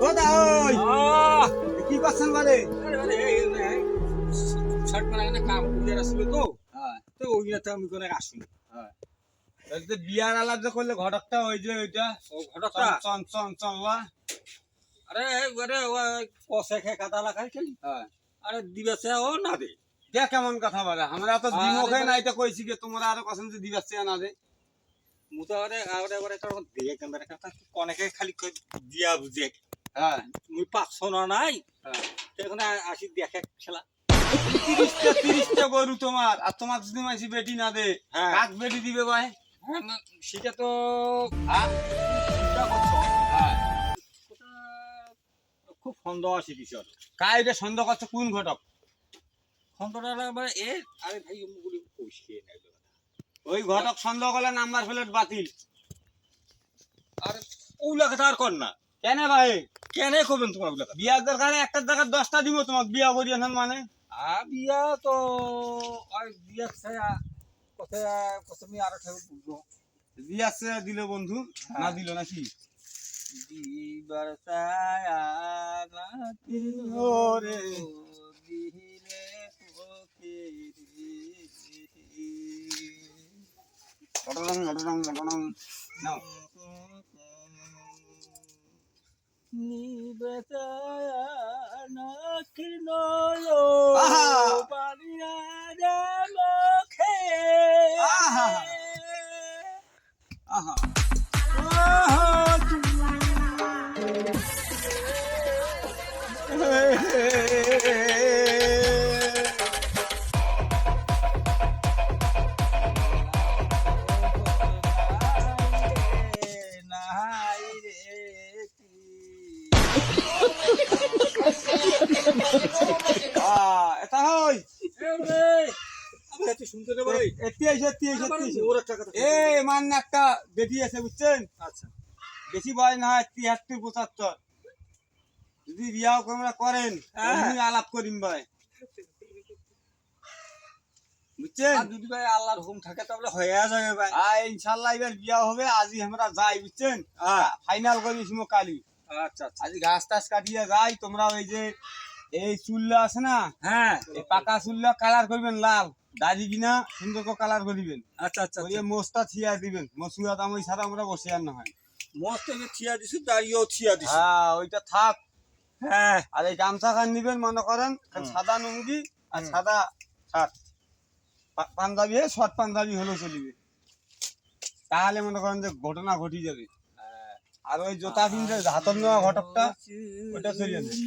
ও দা ওই কি করছেন বারে? ছট মানে কাম করে আসলে তো হ্যাঁ তো ওইটাতে আমি কোনো আসুনি। হ্যাঁ এই যে বিয়ার আলাপ যে করলে ঘটকটা ওই যে ওইটা ও ঘটকটা চন চন চন চন আরে আরে কষে খেয়ে কাদা লাগাই খেলি হ্যাঁ আরে দিবেছে ও না দে দেখ কেমন কথা বলে আমরা তো আরে দিমুখে বারে- নাই তো কইছি যে তোমরা আরো কসম যে দিবাচ্ছে না দে মুতো আরে আরে আরে একটা দিয়ে কেমন একটা অনেকে খালি দিয়া বুঝে হ্যাঁ মুই 500 না নাই হ্যাঁ এখন আসি দেখে খেলা 30টা গরু তোমার আর তোমার যদি মাইছি বেটি না দে হ্যাঁ। কাক বেটি দিবে ভাই হ্যাঁ না সেটা তো হ্যাঁ চিন্তা করছো হ্যাঁ ওটা খুব সন্দেহ আছে বিষয় কাই এটা সন্দেহ করছে কোন ঘটক সন্দেহটা মানে এ আরে ভাই মুগুলি কইছে না ওই ঘটক সন্দেহ করলে নাম্বার প্লেট বাতিল আর ওগুলা কথা আর কর না কেন ভাই কেন করবেন তোমার ওগুলা কথা বিয়ার দরকারে একটা জায়গায় 10টা দিব তোমাকে বিয়া করি এখন মানে বিয়া তো আর বিয়া ছায়া কথা তুমি আরো ঠাকুর বুঝবো বিয়া সে দিল বন্ধু না দিল নাকি দিবার ছায়া রাতের ওরে। দিলে ঘটনাং ঘটনাং ঘটনাং নাও নিবেতায়া নাকির নলো আহা। বানিয়া দে মুখে আহা। আহা এটা হই শুনতে দেবো রে এটি আইছে এটি আইছে এটি আইছে ওর একটা কথা এ মান একটা বেটি আছে বুঝছেন আচ্ছা বেশি বয়স না হয় 73 75 যদি বিয়াও তোমরা করেন আমি আলাপ করিম ভাই বুঝছেন আর যদি ভাই আল্লাহর হুকুম থাকে তাহলে হয়ে যাবে ভাই ইনশাআল্লাহ এবার বিয়া হবে আজই আমরা যাই বুঝছেন ফাইনাল করিস মো কালি আচ্ছা আচ্ছা আজ ঘাস টাস কাটিয়ে যাই তোমরা ওই যে এই চুল্লা আছে না হ্যাঁ এই পাকা চুল্লা কালার করবেন লাল দাড়ি বিনা সুন্দর করে কালার করিবেন আচ্ছা আচ্ছা ওই মোস্তা ছিয়া দিবেন মসুয়া দাম ওই ছাড়া আমরা বসে আর না হয় মস্ত যে থিয়া দিছি দাঁড়িয়েও থিয়া দিছি হ্যাঁ ওইটা থাক হ্যাঁ আর এই গামছা খান নিবেন মনে করেন সাদা লুঙ্গি আর সাদা শার্ট পাঞ্জাবি শর্ট পাঞ্জাবি হলেও চলিবে তাহলে মনে করেন যে ঘটনা ঘটি যাবে আর ওই জোতা কিনতে হাতর নেওয়া ঘটকটা ওটা চলিয়ে যাবে